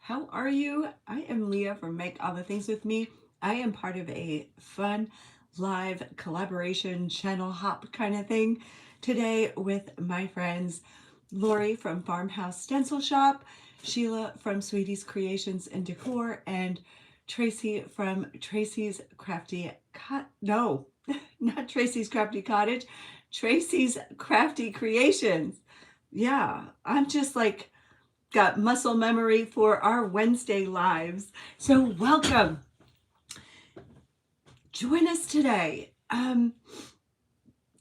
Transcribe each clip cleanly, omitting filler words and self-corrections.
How are you? I am Leah from Make All the Things With Me. I am part of a fun live collaboration channel hop kind of thing today with my friends Lori from Farmhouse Stencil Shop, Sheila from Sweetie's Creations and Decor, and Tracy from Tracy's Crafty no, not Tracy's Crafty Cottage, Tracy's Crafty Creations. Yeah, I'm just like got muscle memory for our Wednesday lives. So welcome. Join us today. Down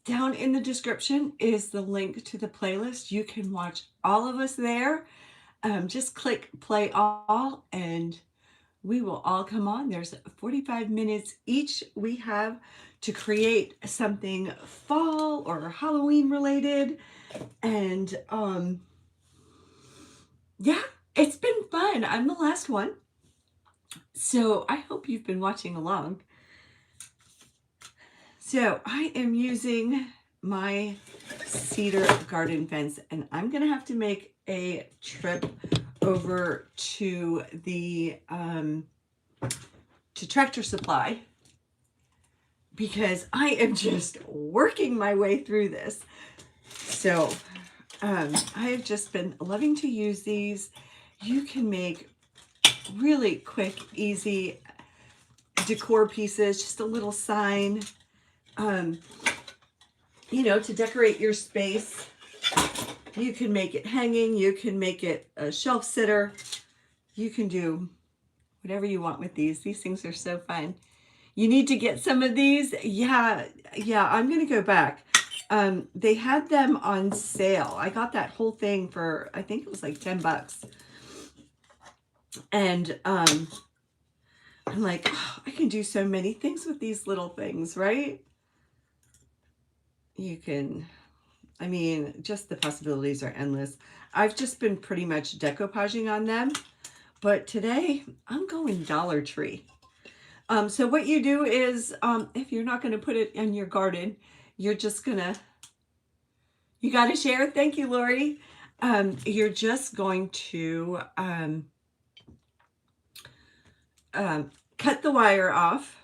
in the description is the link to the playlist. You can watch all of us there. Just click play all and we will all come on. There's 45 minutes each we have to create something fall or Halloween related. And yeah, it's been fun. I'm the last one. So I hope you've been watching along. So I am using my cedar garden fence and I'm going to have to make a trip over to the to Tractor Supply because I am just working my way through this. So I have just been loving to use these. You can make really quick, easy decor pieces, just a little sign, you know, to decorate your space. You can make it hanging, you can make it a shelf sitter, you can do whatever you want with these. These things are so fun. You need to get some of these. Yeah, I'm gonna go back. They had them on sale. I got that whole thing for, I think it was like 10 bucks. And I'm like, oh, I can do so many things with these little things, right? You can, I mean, just the possibilities are endless. I've just been pretty much decoupaging on them, but today I'm going Dollar Tree. So what you do is, if you're not going to put it in your garden, you're just gonna, you got to share. Thank you, Lori. You're just going to cut the wire off,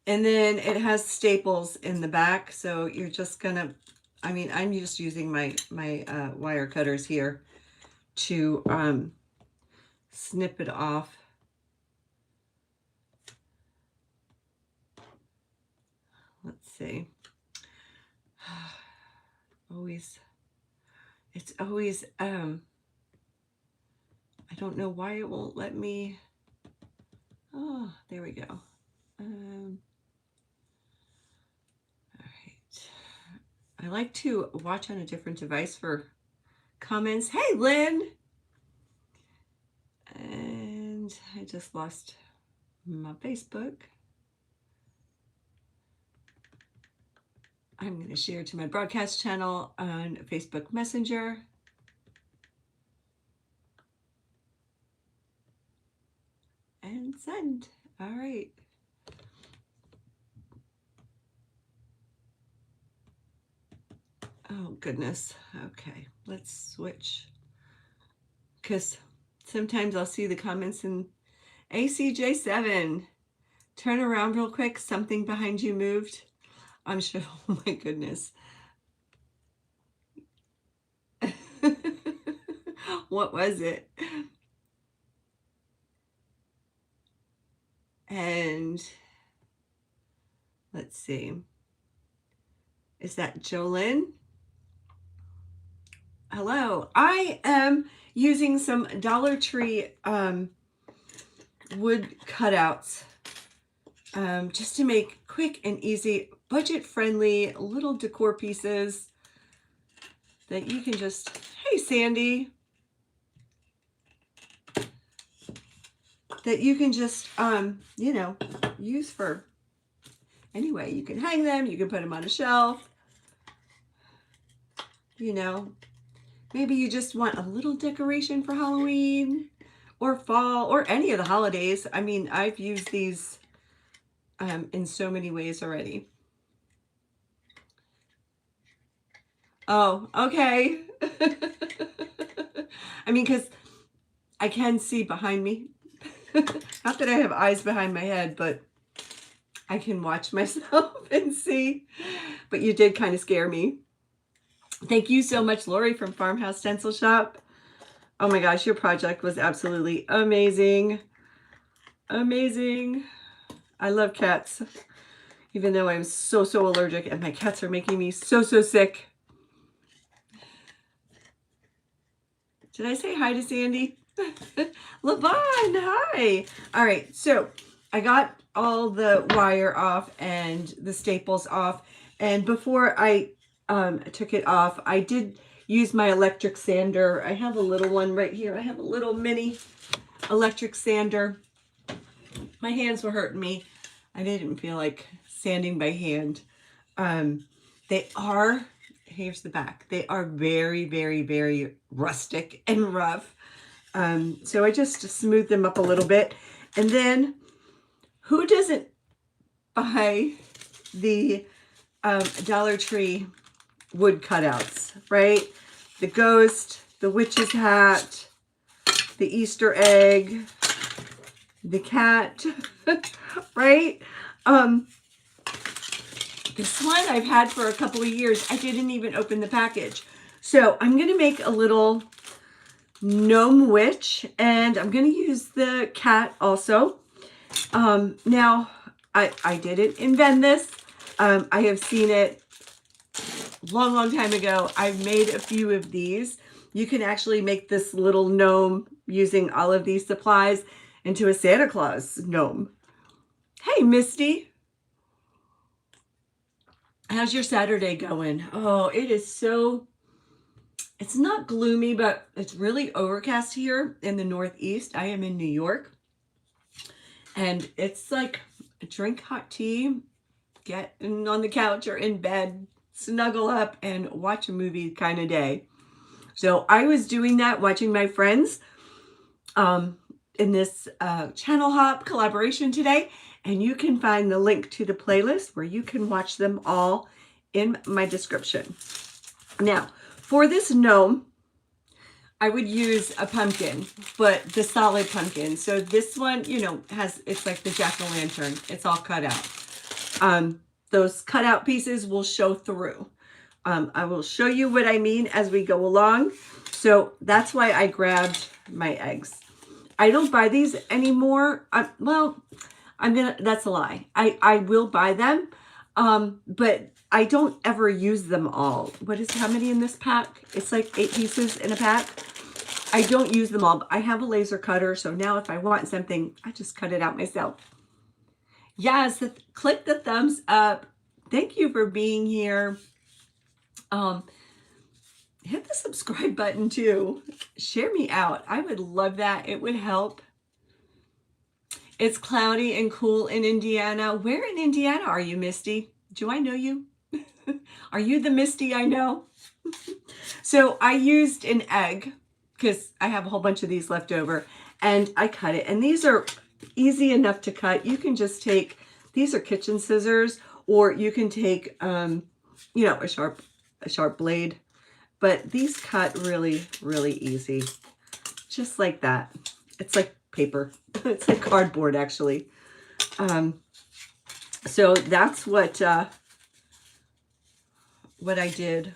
and then it has staples in the back. So you're just gonna, I mean, I'm just using my wire cutters here to snip it off. Let's see. It's always, I don't know why it won't let me. Oh, there we go. All right. I like to watch on a different device for comments. Hey, Lynn. And I just lost my Facebook. I'm going to share to my broadcast channel on Facebook Messenger. And send. All right. Oh, goodness. Okay, let's switch. Because sometimes I'll see the comments in ACJ7. Turn around real quick. Something behind you moved. I'm sure. Oh, my goodness. What was it? And let's see. Is that Jolyn? Hello. I am using some Dollar Tree wood cutouts just to make quick and easy, budget-friendly little decor pieces that you can just, hey, Sandy, that you can just, you know, use for anyway. You can hang them, you can put them on a shelf, you know, maybe you just want a little decoration for Halloween or fall or any of the holidays. I mean, I've used these in so many ways already. Oh, okay. I mean, because I can see behind me. Not that I have eyes behind my head, but I can watch myself and see. But you did kind of scare me. Thank you so much, Lori from Farmhouse Stencil Shop. Oh my gosh, your project was absolutely amazing. Amazing. I love cats, even though I'm so allergic and my cats are making me so sick. Did I say hi to Sandy? Levon, hi. All right, so I got all the wire off and the staples off. And before I took it off, I did use my electric sander. I have a little one right here. I have a little mini electric sander. My hands were hurting me. I didn't feel like sanding by hand. They are, here's the back. They are very rustic and rough. So I just smoothed them up a little bit. And then who doesn't buy the Dollar Tree wood cutouts, right? The ghost, the witch's hat, the Easter egg, the cat, right? This one I've had for a couple of years. I didn't even open the package. So I'm going to make a little gnome witch, and I'm going to use the cat also. Now, I didn't invent this. I have seen it long time ago. I've made a few of these. You can actually make this little gnome using all of these supplies into a Santa Claus gnome. Hey, Misty. How's your Saturday going? Oh, it is so, it's not gloomy, but it's really overcast here in the Northeast. I am in New York. And it's like drink hot tea, get on the couch or in bed, snuggle up and watch a movie kind of day. So I was doing that, watching my friends in this channel hop collaboration today. And you can find the link to the playlist where you can watch them all in my description. Now, for this gnome, I would use a pumpkin, but the solid pumpkin. So this one, you know, it's like the jack-o'-lantern. It's all cut out. Those cutout pieces will show through. I will show you what I mean as we go along. So that's why I grabbed my eggs. I don't buy these anymore. That's a lie. I will buy them, but I don't ever use them all. How many in this pack? It's like 8 pieces in a pack. I don't use them all, but I have a laser cutter. So now if I want something, I just cut it out myself. Yes, click the thumbs up. Thank you for being here. Hit the subscribe button too. Share me out. I would love that. It would help. It's cloudy and cool in Indiana. Where in Indiana are you, Misty? Do I know you? Are you the Misty I know? So I used an egg because I have a whole bunch of these left over, and I cut it. And these are easy enough to cut. You can just take, these are kitchen scissors, or you can take, you know, a sharp blade. But these cut really easy, just like that. It's like paper. It's like cardboard, actually. So that's what I did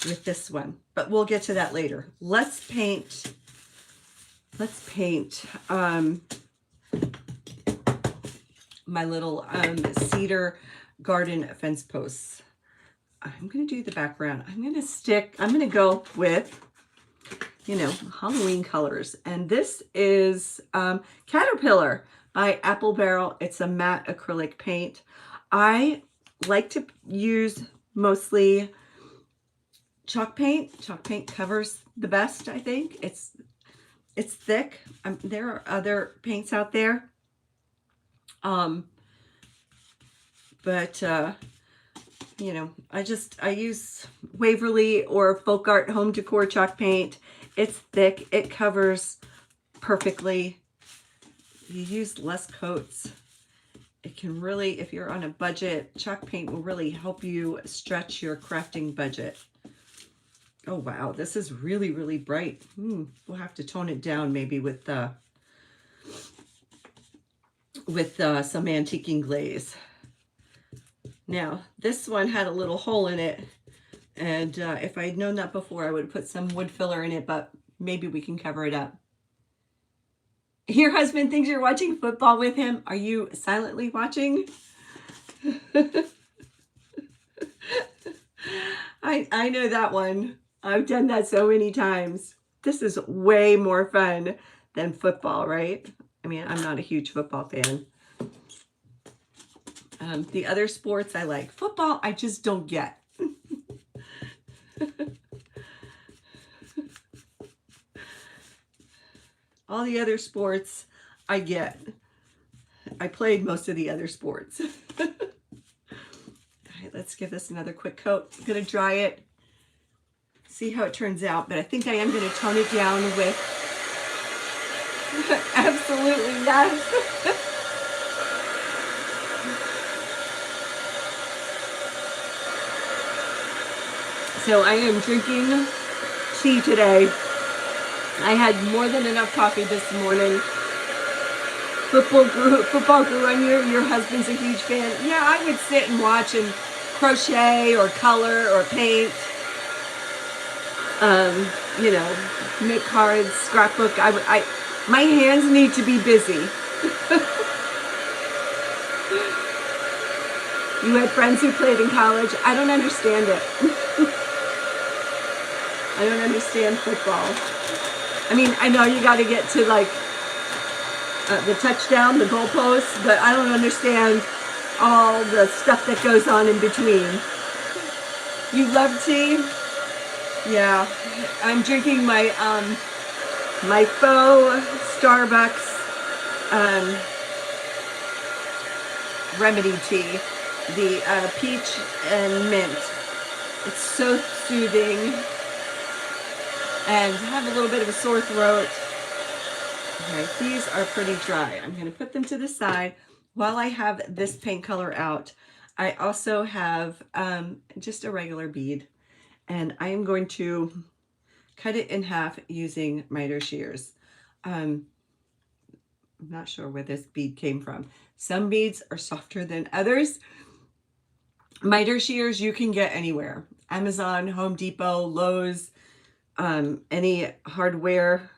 with this one, but we'll get to that later. Let's paint my little cedar garden fence posts. I'm going to do the background. I'm going to go with, you know, Halloween colors. And this is Caterpillar by Apple Barrel. It's a matte acrylic paint. I like to use mostly chalk paint. Chalk paint covers the best, I think. It's thick. There are other paints out there. You know, I use Waverly or Folk Art Home Decor chalk paint. It's thick. It covers perfectly. You use less coats. It can really, if you're on a budget, chalk paint will really help you stretch your crafting budget. Oh, wow. This is really, really bright. We'll have to tone it down maybe with some antiquing glaze. Now, this one had a little hole in it. And if I had known that before, I would have put some wood filler in it, but maybe we can cover it up. Your husband thinks you're watching football with him. Are you silently watching? I know that one. I've done that so many times. This is way more fun than football, right? I mean, I'm not a huge football fan. The other sports I like. Football, I just don't get. All the other sports I get. I played most of the other sports. All right, let's give this another quick coat. I'm going to dry it, see how it turns out, but I think I am going to tone it down with absolutely yes. So I am drinking tea today. I had more than enough coffee this morning. Football grew on you. Your husband's a huge fan. Yeah, I would sit and watch and crochet or color or paint. You know, make cards, scrapbook. My hands need to be busy. You had friends who played in college. I don't understand it. I don't understand football. I mean, I know you got to get to like the touchdown, the goalpost, but I don't understand all the stuff that goes on in between. You love tea? Yeah, I'm drinking my my faux Starbucks remedy tea, the peach and mint. It's so soothing, and I have a little bit of a sore throat. Okay, these are pretty dry. I'm going to put them to the side while I have this paint color out. I also have just a regular bead, and I am going to cut it in half using miter shears. I'm not sure where this bead came from. Some beads are softer than others. Miter shears you can get anywhere. Amazon, Home Depot, Lowe's, any hardware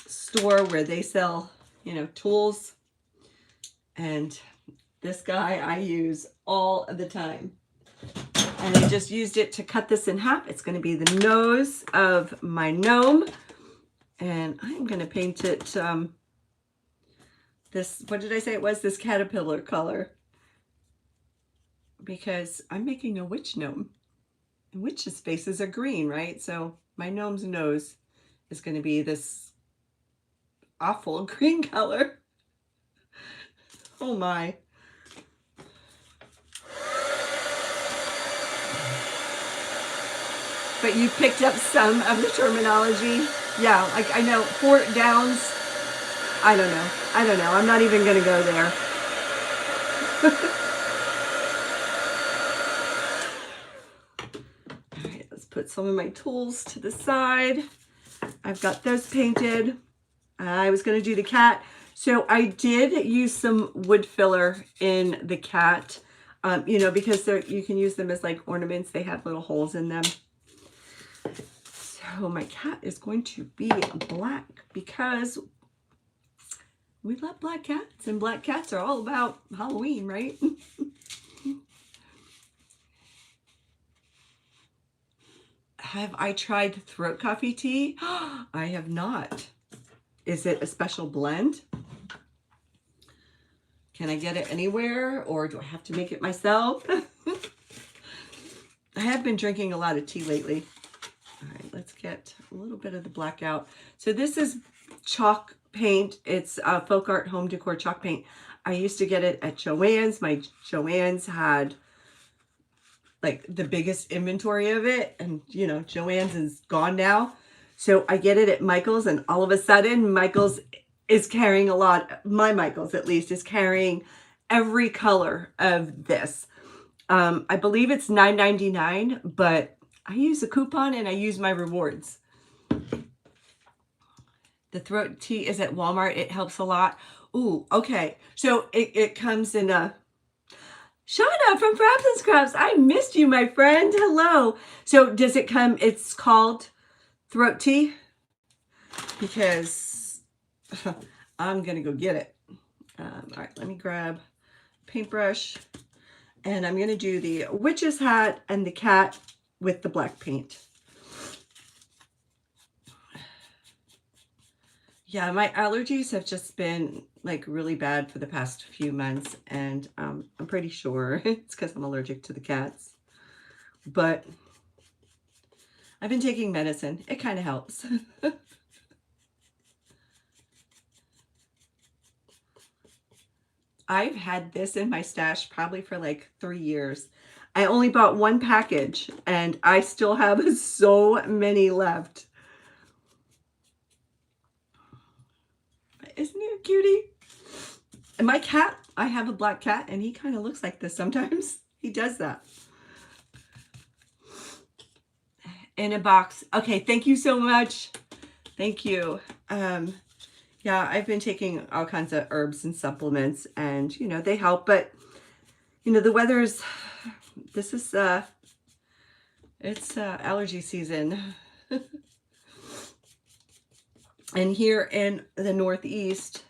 store where they sell, you know, tools. And this guy I use all the time. And I just used it to cut this in half. It's going to be the nose of my gnome. And I'm going to paint it this, what did I say it was? This caterpillar color. Because I'm making a witch gnome. And witches' faces are green, right? So my gnome's nose is going to be this awful green color. Oh my. But you picked up some of the terminology. Yeah, like I know Fort Downs. I don't know. I'm not even going to go there. All right, let's put some of my tools to the side. I've got those painted. I was going to do the cat. So I did use some wood filler in the cat, you know, because you can use them as like ornaments. They have little holes in them. So my cat is going to be black because we love black cats, and black cats are all about Halloween, right? Have I tried throat coffee tea? I have not. Is it a special blend? Can I get it anywhere, or do I have to make it myself? I have been drinking a lot of tea lately. All right, let's get a little bit of the black out. So this is chalk paint. It's folk art home decor chalk paint. I used to get it at Joann's. My Joann's had like the biggest inventory of it, and you know, Joann's is gone now. So I get it at Michael's, and all of a sudden Michael's is carrying a lot. My Michael's at least is carrying every color of this. I believe it's $9.99, but I use a coupon and I use my rewards. The throat tea is at Walmart. It helps a lot. Ooh, okay. So it comes in a Shauna from Fraps and Scraps. I missed you, my friend. Hello. So does it come? It's called throat tea because I'm gonna go get it. All right, let me grab a paintbrush, and I'm gonna do the witch's hat and the cat with the black paint. Yeah, my allergies have just been like really bad for the past few months, and I'm pretty sure it's because I'm allergic to the cats. But I've been taking medicine. It kind of helps. I've had this in my stash probably for like 3 years. I only bought one package and I still have so many left. Isn't he a cutie? And my cat, I have a black cat and he kind of looks like this sometimes. He does that. In a box. Okay, thank you so much. Thank you. Yeah, I've been taking all kinds of herbs and supplements and, you know, they help, but, you know, the weather's, this is, it's allergy season. And here in the Northeast,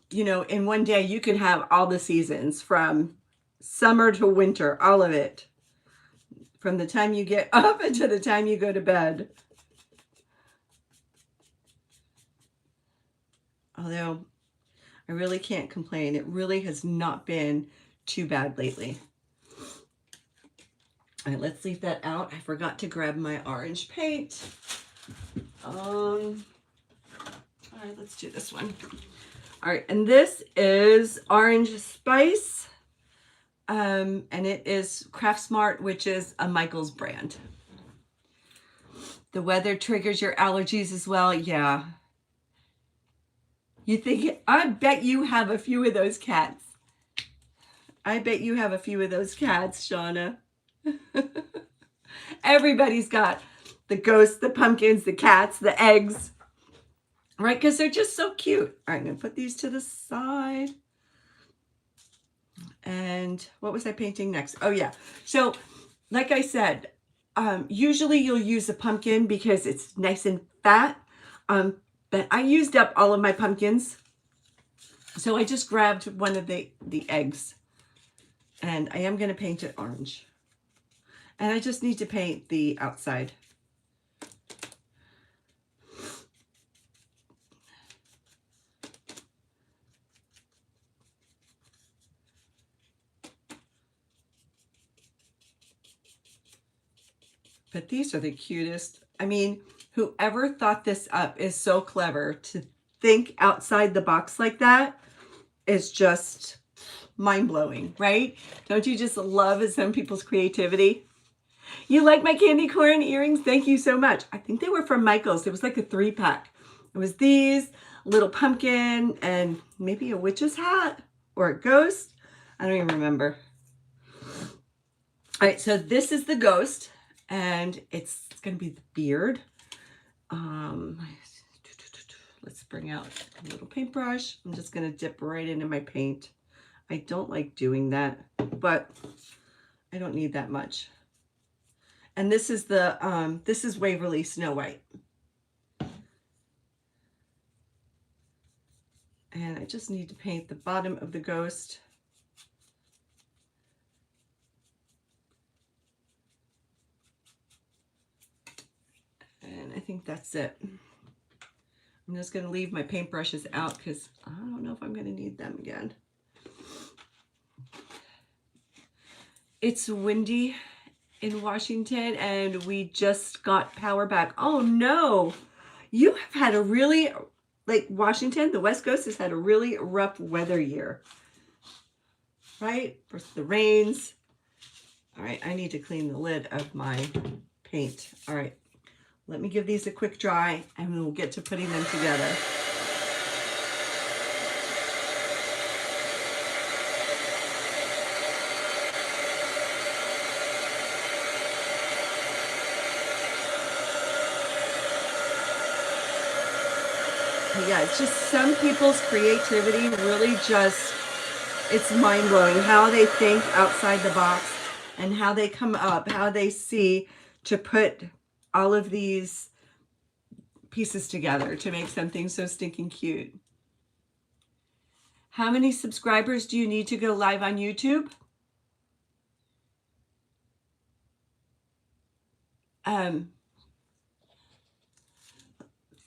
you know, in one day you can have all the seasons from summer to winter, all of it. From the time you get up until the time you go to bed. Although I really can't complain. It really has not been too bad lately. All right, let's leave that out. I forgot to grab my orange paint. All right, let's do this one. All right, and this is Orange Spice. And it is Craft Smart, which is a Michael's brand. The weather triggers your allergies as well. Yeah. You think, I bet you have a few of those cats. I bet you have a few of those cats, Shauna. Everybody's got the ghosts, the pumpkins, the cats, the eggs, right? Because they're just so cute. All right, I'm going to put these to the side. And what was I painting next? Oh, yeah. So, like I said, usually you'll use a pumpkin because it's nice and fat. But I used up all of my pumpkins. So I just grabbed one of the eggs. And I am going to paint it orange. And I just need to paint the outside. But these are the cutest. I mean, whoever thought this up is so clever. To think outside the box like that is just mind-blowing, right? Don't you just love some people's creativity? You like my candy corn earrings? Thank you so much. I think they were from Michael's. It was like a 3-pack. It was these, a little pumpkin, and maybe a witch's hat or a ghost. I don't even remember. All right, so this is the ghost, and it's going to be the beard. Let's bring out a little paintbrush. I'm just going to dip right into my paint. I don't like doing that, but I don't need that much. And this is the this is Waverly Snow White. And I just need to paint the bottom of the ghost. And I think that's it. I'm just going to leave my paintbrushes out because I don't know if I'm going to need them again. It's windy in Washington and we just got power back. Oh no, you have had a really, like Washington, the West Coast has had a really rough weather year, right? For the rains. All right, I need to clean the lid of my paint. All right, let me give these a quick dry and we'll get to putting them together. Yeah, it's just some people's creativity really just, it's mind-blowing how they think outside the box and how they come up, how they see to put all of these pieces together to make something so stinking cute. How many subscribers do you need to go live on YouTube?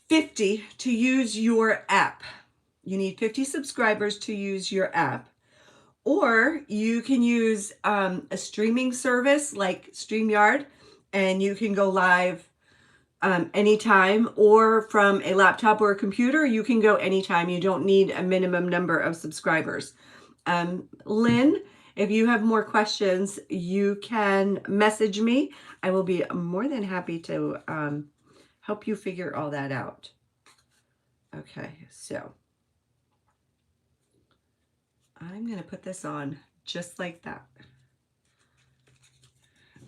50 to use your app. You need 50 subscribers to use your app. Or you can use a streaming service like StreamYard, and you can go live anytime, or from a laptop or a computer, you can go anytime. You don't need a minimum number of subscribers. Lynn, if you have more questions, you can message me. I will be more than happy to help you figure all that out. Okay, so I'm going to put this on just like that.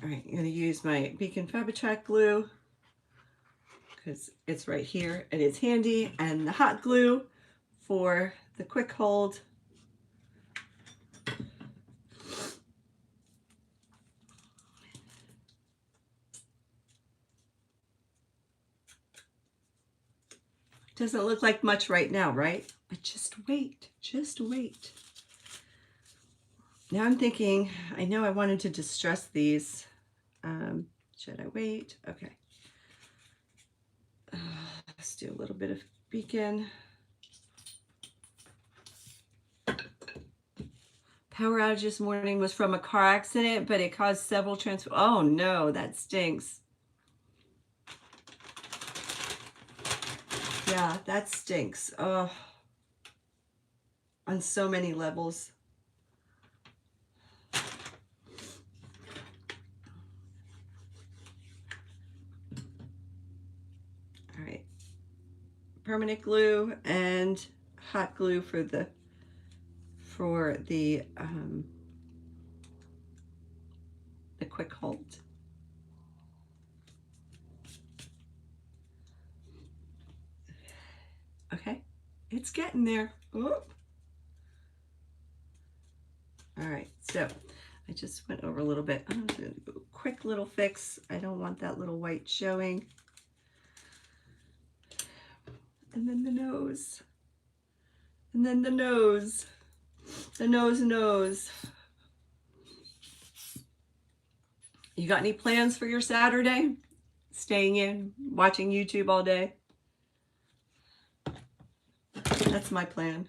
All right, I'm going to use my Beacon Fabri-Tac glue because it's right here and it's handy, and the hot glue for the quick hold. Doesn't look like much right now, right? But just wait, just wait. Now I'm thinking, I know I wanted to distress these. Should I wait? Okay. Let's do a little bit of Beacon. Power outage this morning was from a car accident, but it caused several transfer. Oh no, that stinks. Yeah, that stinks. Oh, on so many levels. All right, permanent glue and hot glue for the quick hold. Okay, it's getting there. Oop. All right, so I just went over a little bit. I'm going to do a quick little fix. I don't want that little white showing. And then the nose. And then the nose. The nose. You got any plans for your Saturday? Staying in, watching YouTube all day? That's my plan.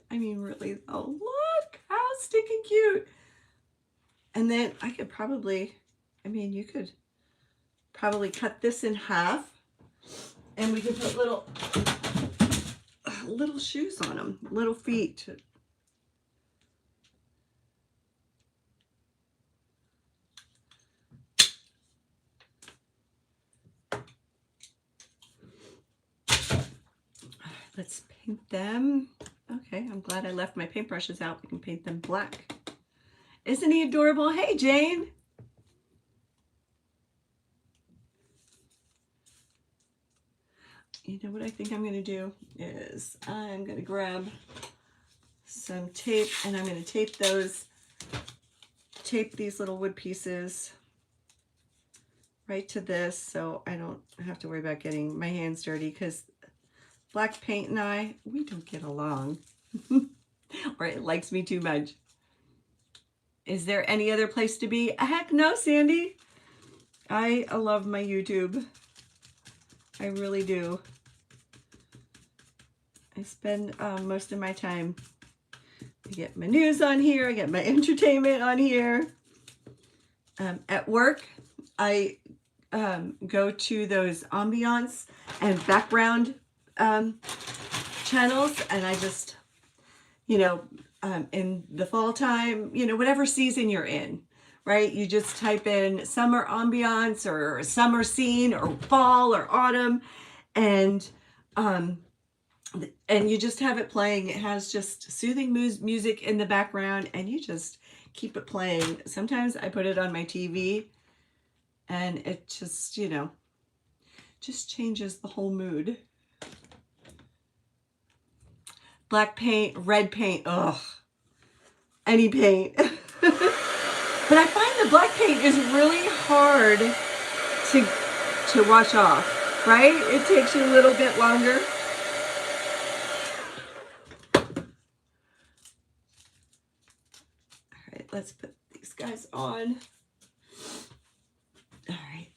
I mean, really, oh, look how stinking cute. And then I could probably, I mean, you could probably cut this in half, and we could put little shoes on them, little feet. Let's paint them. Okay, I'm glad I left my paintbrushes out. We can paint them black. Isn't he adorable? Hey, Jane. You know what I think I'm going to do is I'm going to grab some tape, and I'm going to tape these little wood pieces right to this, so I don't have to worry about getting my hands dirty, because black paint and I, we don't get along. Or it likes me too much. Is there any other place to be? Heck no, Sandy. I love my YouTube. I really do. I spend most of my time. I get my news on here. I get my entertainment on here. At work, I go to those ambiance and background channels, and I just, you know, in the fall time, you know, whatever season you're in, right? You just type in summer ambiance or summer scene or fall or autumn, and and you just have it playing. It has just soothing music in the background, and you just keep it playing. Sometimes I put it on my TV, and it just, you know, just changes the whole mood. Black paint, red paint, ugh, any paint. But I find the black paint is really hard to wash off, right? It takes you a little bit longer. All right, let's put these guys on. All right.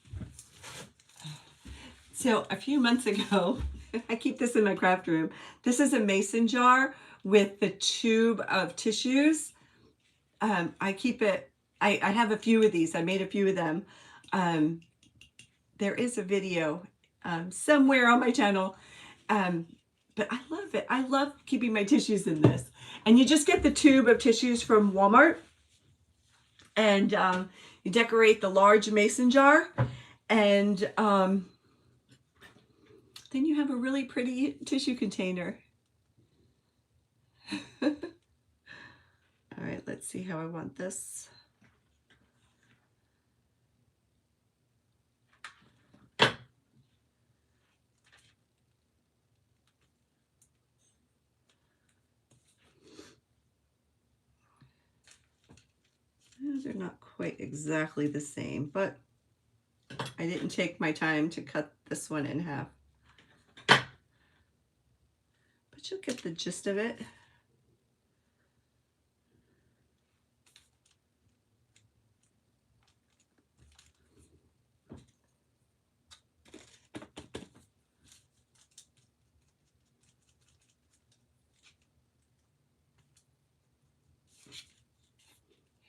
So a few months ago, I keep this in my craft room. This is a mason jar with the tube of tissues. I keep it, I have a few of these. I made a few of them. There is a video somewhere on my channel, but I love it. I love keeping my tissues in this. And you just get the tube of tissues from Walmart, and you decorate the large mason jar, and then you have a really pretty tissue container. All right, let's see how I want this. They're not quite exactly the same, but I didn't take my time to cut this one in half. But you'll get the gist of it.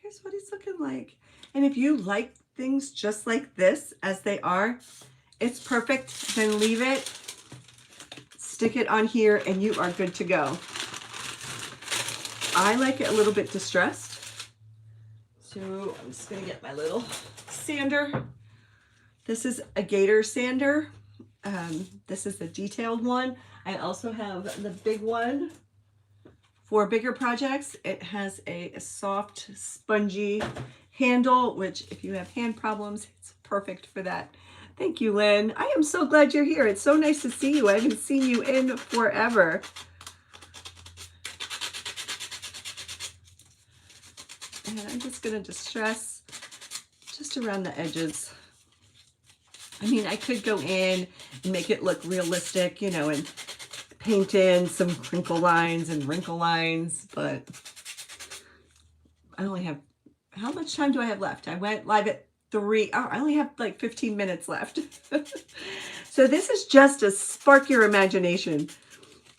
Here's what he's looking like. And if you like things just like this as they are, it's perfect. Then leave it, stick it on here, and you are good to go. I like it a little bit distressed. So I'm just gonna get my little sander. This is a gator sander. This is the detailed one. I also have the big one for bigger projects. It has a soft, spongy handle, which if you have hand problems, it's perfect for that. Thank you, Lynn. I am so glad you're here. It's so nice to see you. I haven't seen you in forever. And I'm just gonna distress just around the edges. I mean, I could go in and make it look realistic, you know, and paint in some crinkle lines and wrinkle lines, but I only have, how much time do I have left? I went live at 3. Oh, I only have like 15 minutes left. So this is just to spark your imagination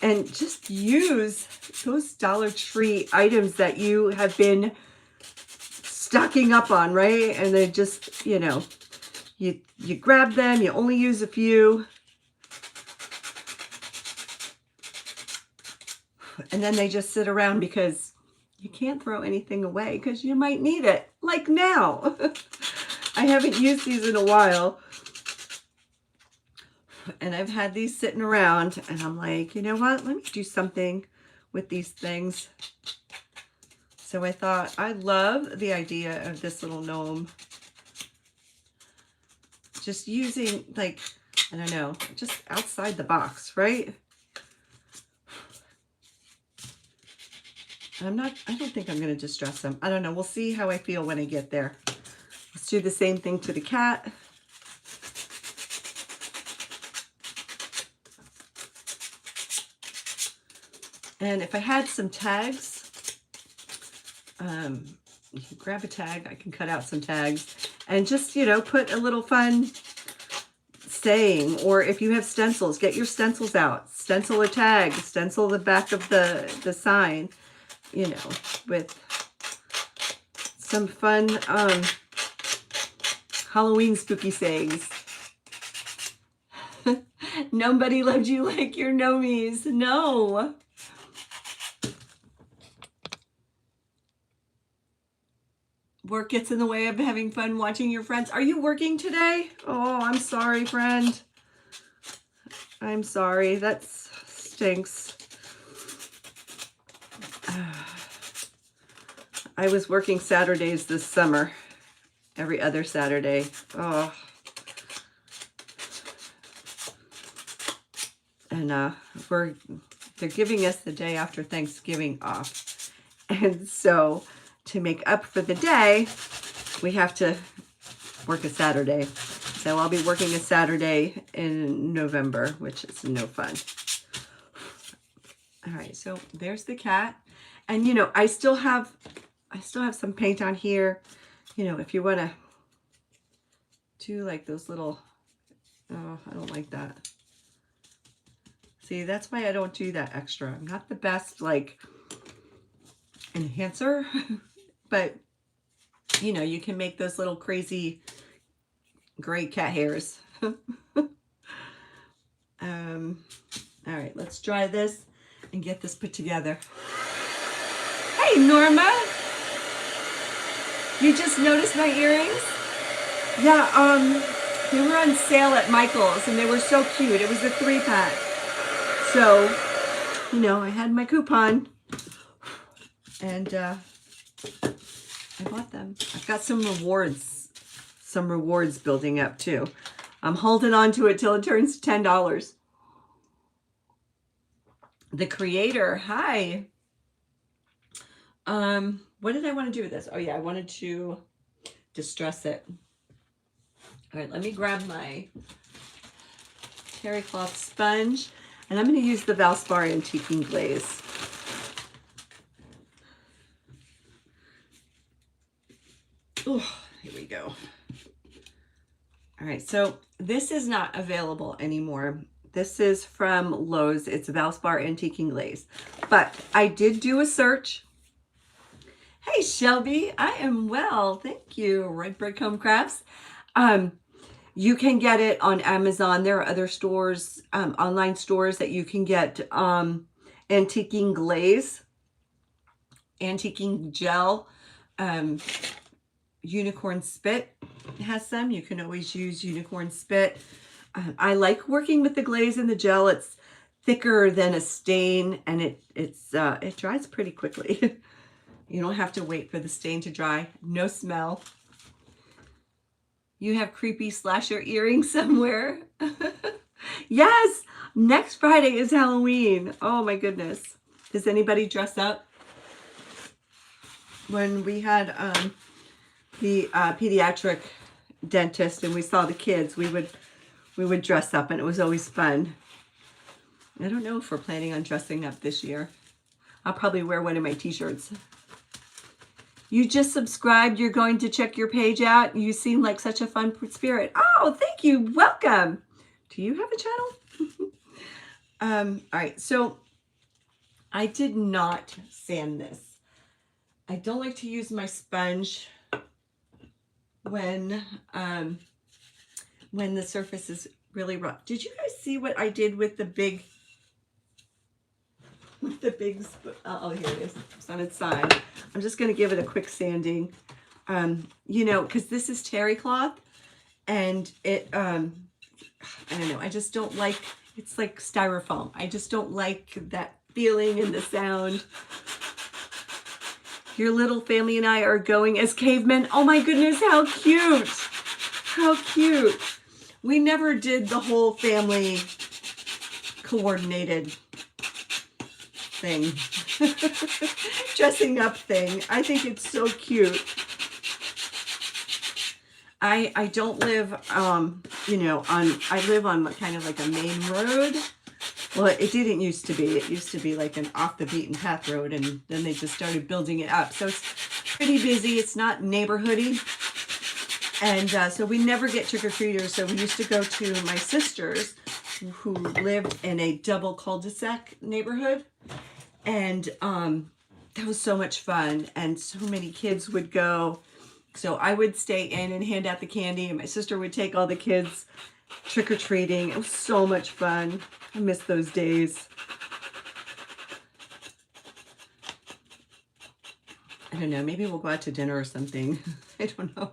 and just use those Dollar Tree items that you have been stocking up on, right? And they just, you know, you grab them, you only use a few, and then they just sit around because you can't throw anything away because you might need it, like now. I haven't used these in a while, and I've had these sitting around, and I'm like, you know what, let me do something with these things. So I thought, I love the idea of this little gnome. Just using, like, I don't know, just outside the box, right? I don't think I'm going to distress them. I don't know. We'll see how I feel when I get there. Let's do the same thing to the cat. And if I had some tags, you can grab a tag. I can cut out some tags and just, you know, put a little fun saying, or if you have stencils, get your stencils out. Stencil a tag, stencil the back of the sign, you know, with some fun Halloween spooky sayings. Nobody loved you like your gnomies. No. Work gets in the way of having fun watching your friends. Are you working today? Oh, I'm sorry, friend. I'm sorry. That stinks. I was working Saturdays this summer, every other Saturday. Oh. And they're giving us the day after Thanksgiving off. And so to make up for the day, we have to work a Saturday. So I'll be working a Saturday in November, which is no fun. All right, so there's the cat. And you know, I still have some paint on here. You know, if you want to do like those little, oh, I don't like that. See, that's why I don't do that extra. I'm not the best like enhancer, but you know, you can make those little crazy gray cat hairs. All right, let's dry this and get this put together. Hey, Norma. You just noticed my earrings? Yeah, they were on sale at Michael's and they were so cute. It was a 3-pack. So, you know, I had my coupon and I bought them. I've got some rewards building up too. I'm holding on to it till it turns $10. The creator, hi. What did I want to do with this? Oh yeah, I wanted to distress it. All right, let me grab my terry cloth sponge and I'm going to use the Valspar Antiquing Glaze. Oh, here we go. All right, so this is not available anymore. This is from Lowe's. It's Valspar Antiquing Glaze. But I did do a search. Hey, Shelby, I am well. Thank you. Red Breadcomb Crafts. You can get it on Amazon. There are other stores, online stores that you can get antiquing glaze, antiquing gel, unicorn spit has some. You can always use unicorn spit. I like working with the glaze and the gel. It's thicker than a stain and it dries pretty quickly. You don't have to wait for the stain to dry. No smell. You have creepy slasher earrings somewhere. Yes, next Friday is Halloween. Oh my goodness. Does anybody dress up? When we had the pediatric dentist and we saw the kids, we would dress up and it was always fun. I don't know if we're planning on dressing up this year. I'll probably wear one of my t-shirts. You just subscribed. You're going to check your page out. You seem like such a fun spirit. Oh, thank you. Welcome. Do you have a channel? All right. So I did not sand this. I don't like to use my sponge when the surface is really rough. Did you guys see what I did with the big oh, here it is. It's on its side. I'm just going to give it a quick sanding. You know, because this is terry cloth and it, I don't know. I just don't like, it's like styrofoam. I just don't like that feeling and the sound. Your little family and I are going as cavemen. Oh my goodness, how cute. How cute. We never did the whole family coordinated thing. Dressing up thing. I think it's so cute. I don't live, you know, I live on kind of like a main road. Well, it didn't used to be. It used to be like an off the beaten path road, and then they just started building it up. So it's pretty busy. It's not neighborhoody. And so we never get trick-or-treaters. So we used to go to my sister's who lived in a double cul-de-sac neighborhood. And that was so much fun. And so many kids would go. So I would stay in and hand out the candy. And my sister would take all the kids trick-or-treating. It was so much fun. I miss those days. I don't know. Maybe we'll go out to dinner or something. I don't know.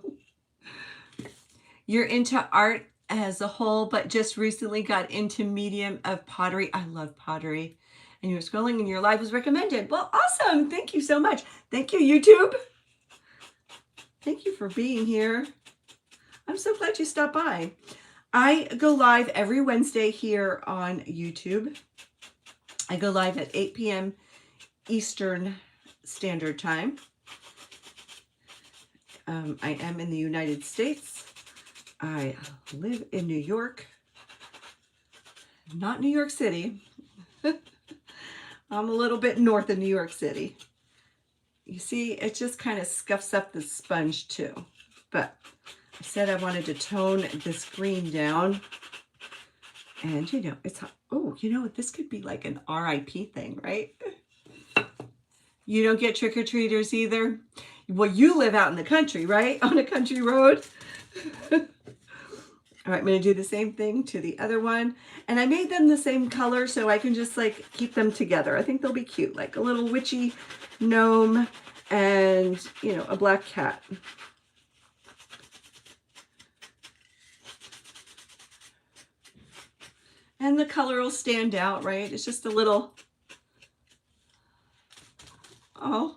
You're into art as a whole, but just recently got into medium of pottery. I love pottery. And you were scrolling and your live was recommended. Well, awesome. Thank you so much. Thank you, YouTube. Thank you for being here. I'm so glad you stopped by. I go live every Wednesday here on YouTube. I go live at 8 p.m. Eastern Standard Time. I am in the United States. I live in New York, not New York City. I'm a little bit north of New York City. You see, it just kind of scuffs up the sponge too. But I said I wanted to tone this green down. And you know, it's, oh, you know what? This could be like an RIP thing, right? You don't get trick-or-treaters either. Well, you live out in the country, right? On a country road. All right, I'm going to do the same thing to the other one. And I made them the same color so I can just like keep them together. I think they'll be cute, like a little witchy gnome and, you know, a black cat. And the color will stand out, right? It's just a little, oh.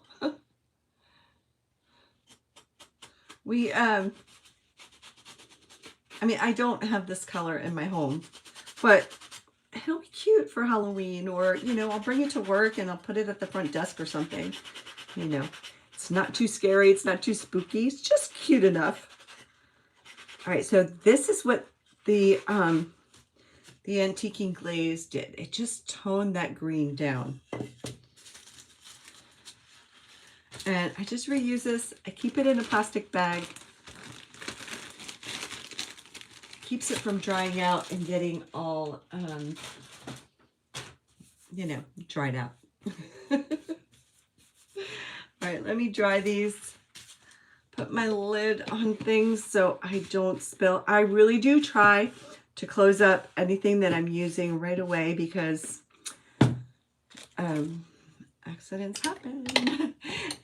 I mean, I don't have this color in my home, but it'll be cute for Halloween, or, you know, I'll bring it to work and I'll put it at the front desk or something. You know, it's not too scary. It's not too spooky. It's just cute enough. All right. So this is what the antiquing glaze did. It just toned that green down. And I just reuse this. I keep it in a plastic bag. Keeps it from drying out and getting all, you know, dried out. All right, let me dry these. Put my lid on things so I don't spill. I really do try to close up anything that I'm using right away because accidents happen. And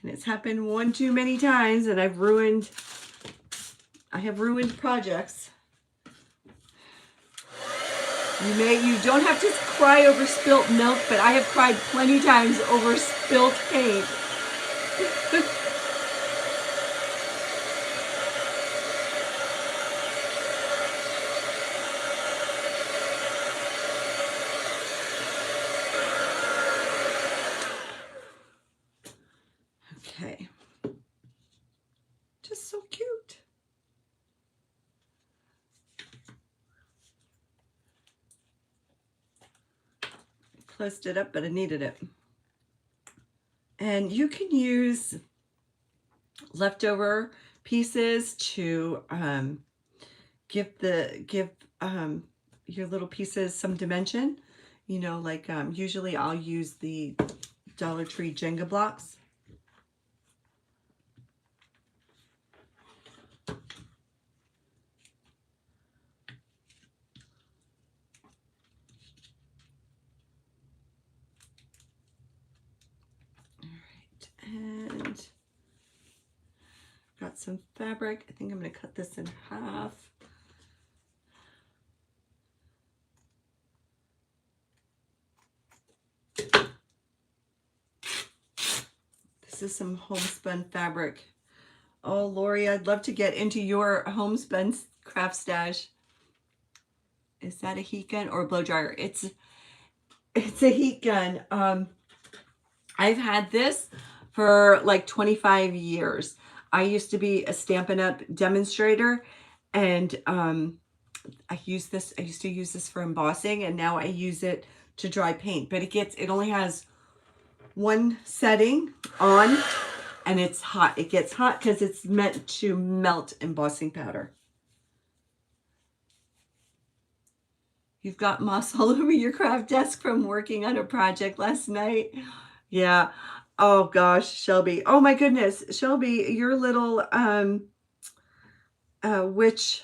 it's happened one too many times, and I have ruined projects. You don't have to cry over spilt milk, but I have cried plenty times over spilt paint. Okay. Just so cute. Closed it up, but I needed it. And you can use leftover pieces to give your little pieces some dimension. You know, like usually I'll use the Dollar Tree Jenga blocks. And got some fabric. I think I'm going to cut this in half. This is some homespun fabric. Oh, Lori, I'd love to get into your homespun craft stash. Is that a heat gun or a blow dryer? It's a heat gun. I've had this for like 25 years. I used to be a Stampin' Up! Demonstrator, and I used to use this for embossing, and now I use it to dry paint. But it only has one setting on, and it's hot. It gets hot because it's meant to melt embossing powder. You've got moss all over your craft desk from working on a project last night. Yeah. Oh gosh, Shelby. Oh my goodness, Shelby, your little witch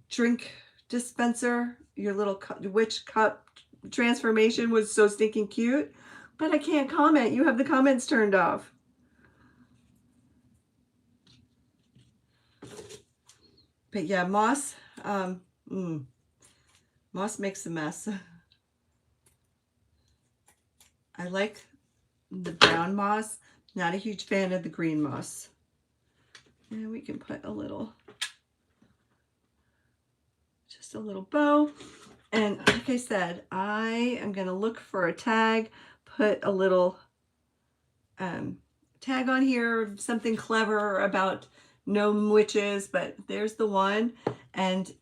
drink dispenser, your little witch cup transformation was so stinking cute, but I can't comment. You have the comments turned off. But yeah, moss, moss makes a mess. I like the brown moss, not a huge fan of the green moss. And we can put a little, just a little bow. And like I said, I am going to look for a tag, put a little tag on here, something clever about gnome witches, but there's the one, and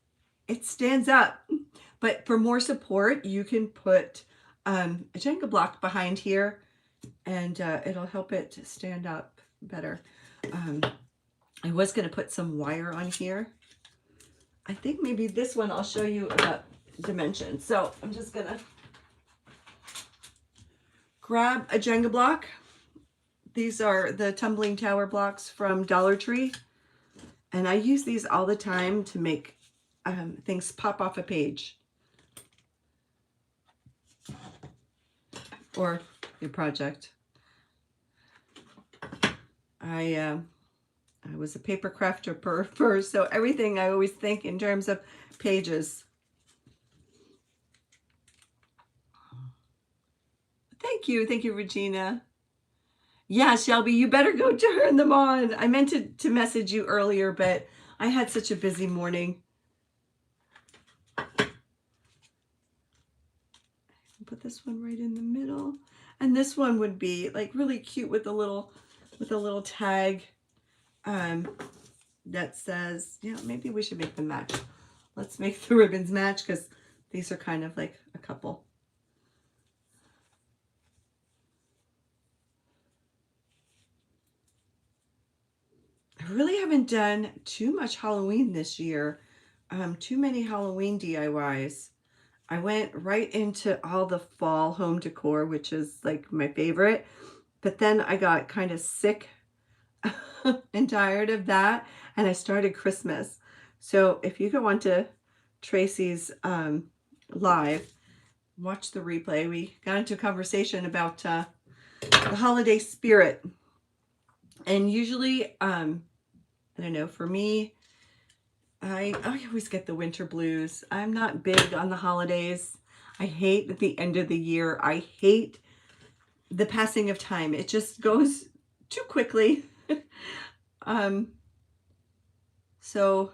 it stands up. But for more support, you can put a Jenga block behind here, and it'll help it to stand up better. I was going to put some wire on here. I think maybe this one I'll show you about dimensions. So I'm just going to grab a Jenga block. These are the tumbling tower blocks from Dollar Tree. And I use these all the time to make things pop off a page. Or your project. I was a paper crafter first, so everything I always think in terms of pages. Thank you, Regina. Yeah, Shelby, you better go turn them on. I meant to message you earlier, but I had such a busy morning. Put this one right in the middle, and this one would be like really cute with a little tag that says, yeah, maybe we should make them match. Let's make the ribbons match because these are kind of like a couple. I really haven't done too much Halloween this year. Too many Halloween DIYs. I went right into all the fall home decor, which is like my favorite. But then I got kind of sick and tired of that, and I started Christmas. So if you go onto Tracy's live, watch the replay. We got into a conversation about the holiday spirit. And usually, I don't know, for me, I always get the winter blues. I'm not big on the holidays. I hate at the end of the year. I hate the passing of time. It just goes too quickly. So,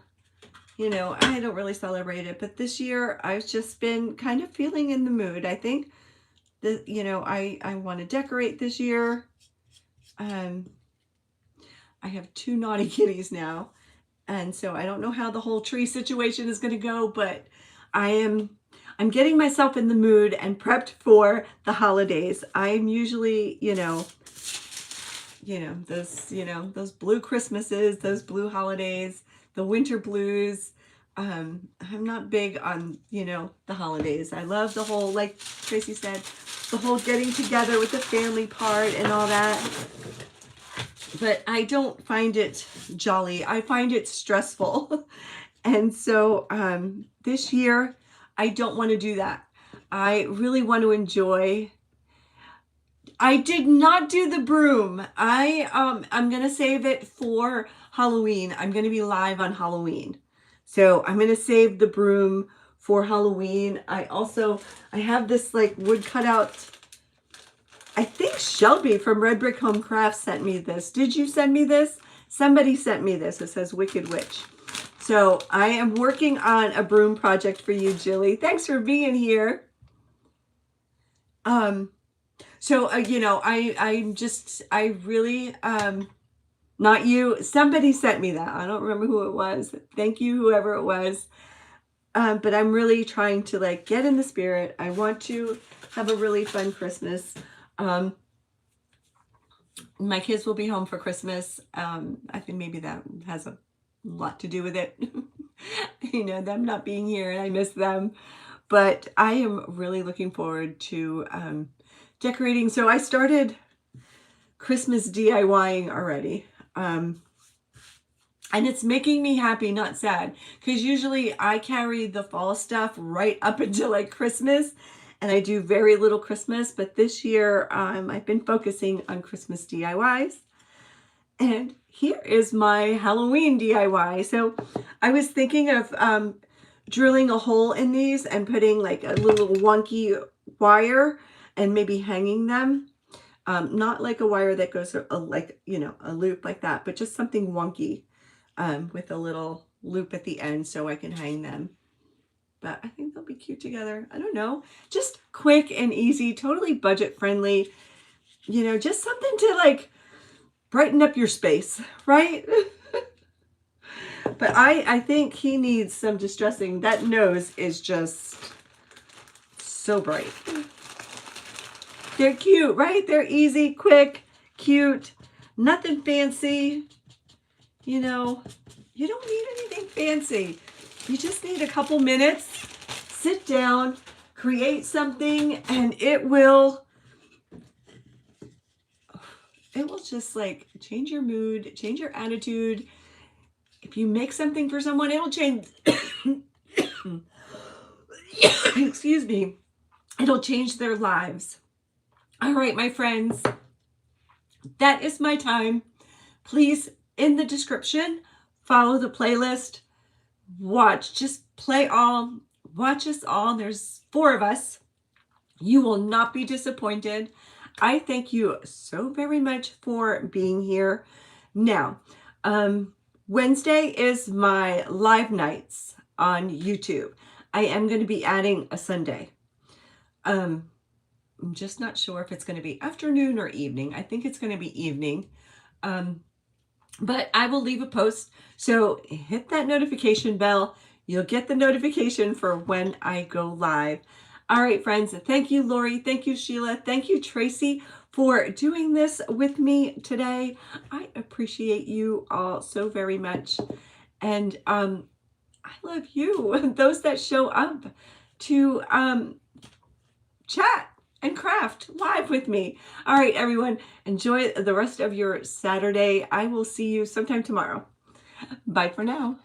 you know, I don't really celebrate it. But this year, I've just been kind of feeling in the mood. I think that, you know, I want to decorate this year. I have 2 naughty kitties now. And so I don't know how the whole tree situation is going to go, but I'm getting myself in the mood and prepped for the holidays. I'm usually, those blue Christmases, those blue holidays, the winter blues. I'm not big on, the holidays. I love the whole, like Tracy said, the whole getting together with the family part and all that. But I don't find it jolly. I find it stressful. And so this year, I don't want to do that. I really want to enjoy. I did not do the broom. I'm going to save it for Halloween. I'm going to be live on Halloween. So I'm going to save the broom for Halloween. I have this like wood cutout. I think Shelby from Red Brick Home Crafts sent me this. Did you send me this? Somebody sent me this. It says Wicked Witch. So I am working on a broom project for you, Jilly. Thanks for being here. I really, not you. Somebody sent me that. I don't remember who it was. Thank you, whoever it was. But I'm really trying to like get in the spirit. I want to have a really fun Christmas. My kids will be home for Christmas. I think maybe that has a lot to do with it. Them not being here and I miss them. But I am really looking forward to decorating. So I started Christmas DIYing already. And it's making me happy, not sad. Because usually I carry the fall stuff right up until like Christmas. And I do very little Christmas, but this year I've been focusing on Christmas DIYs. And here is my Halloween DIY. So I was thinking of drilling a hole in these and putting like a little wonky wire and maybe hanging them. Not like a wire that goes like, you know, a loop like that, but just something wonky with a little loop at the end so I can hang them. But I think they'll be cute together. I don't know. Just quick and easy, totally budget friendly. You know, just something to like brighten up your space, right? But I think he needs some distressing. That nose is just so bright. They're cute, right? They're easy, quick, cute, nothing fancy. You know, you don't need anything fancy. You just need a couple minutes, sit down, create something, and it will just like change your mood, change your attitude. If you make something for someone, it'll change. Excuse me. It'll change their lives. All right, my friends, that is my time. Please, in the description, follow the playlist. Watch, just play all, watch us all. There's 4 of us. You will not be disappointed. I thank you so very much for being here. Now, Wednesday is my live nights on YouTube. I am going to be adding a Sunday. I'm just not sure if it's going to be afternoon or evening. I think it's going to be evening. But I will leave a post. So hit that notification bell. You'll get the notification for when I go live. All right, friends. Thank you, Lori. Thank you, Sheila. Thank you, Tracy, for doing this with me today. I appreciate you all so very much. And I love you, those that show up to chat and craft live with me. All right, everyone, enjoy the rest of your Saturday. I will see you sometime tomorrow. Bye for now.